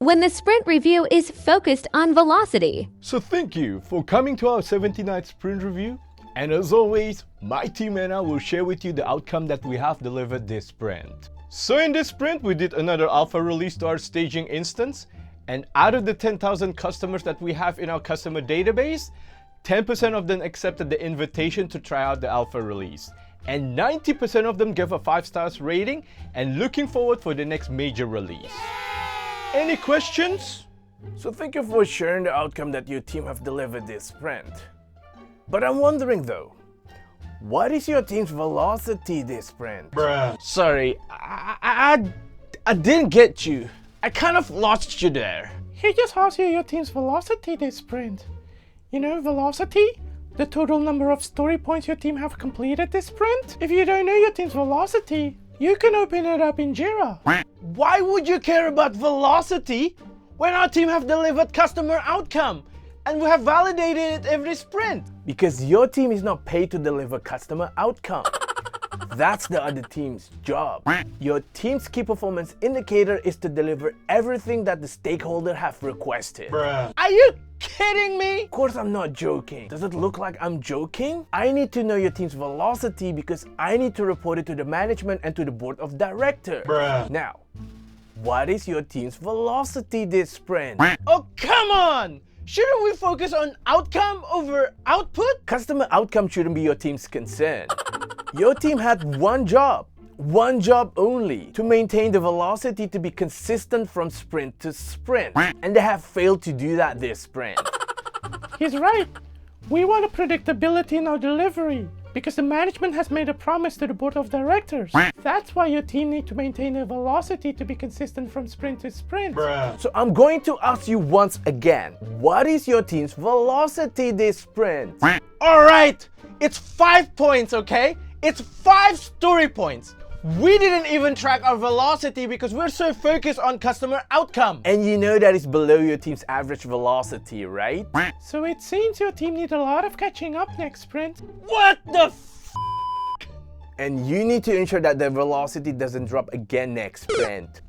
when the sprint review is focused on velocity. So thank you for coming to our 79th sprint review. And as always, my team and I will share with you the outcome that we have delivered this sprint. So in this sprint, we did another alpha release to our staging instance. And out of the 10,000 customers that we have in our customer database, 10% of them accepted the invitation to try out the alpha release. And 90% of them gave a 5 stars rating and looking forward for the next major release. Any questions? So thank you for sharing the outcome that your team have delivered this sprint. But I'm wondering though, what is your team's velocity this sprint? Bruh. Sorry, I didn't get you. I kind of lost you there. He just asked you your team's velocity this sprint. You know velocity? The total number of story points your team have completed this sprint? If you don't know your team's velocity, you can open it up in Jira. Why would you care about velocity when our team have delivered customer outcome and we have validated it every sprint? Because your team is not paid to deliver customer outcome. That's the other team's job. Your team's key performance indicator is to deliver everything that the stakeholder have requested. Bruh. Are you kidding me? Of course I'm not joking. Does it look like I'm joking? I need to know your team's velocity because I need to report it to the management and to the board of directors. Bruh. Now, what is your team's velocity this sprint? Oh, come on! Shouldn't we focus on outcome over output? Customer outcome shouldn't be your team's concern. Your team had one job only, to maintain the velocity to be consistent from sprint to sprint. And they have failed to do that this sprint. He's right. We want a predictability in our delivery because the management has made a promise to the board of directors. That's why your team needs to maintain a velocity to be consistent from sprint to sprint. Bruh. So I'm going to ask you once again, what is your team's velocity this sprint? Alright, it's 5 points, okay? It's 5 story points. We didn't even track our velocity because we're so focused on customer outcome. And you know that is below your team's average velocity, right? So it seems your team needs a lot of catching up next sprint. What the And you need to ensure that the velocity doesn't drop again next sprint.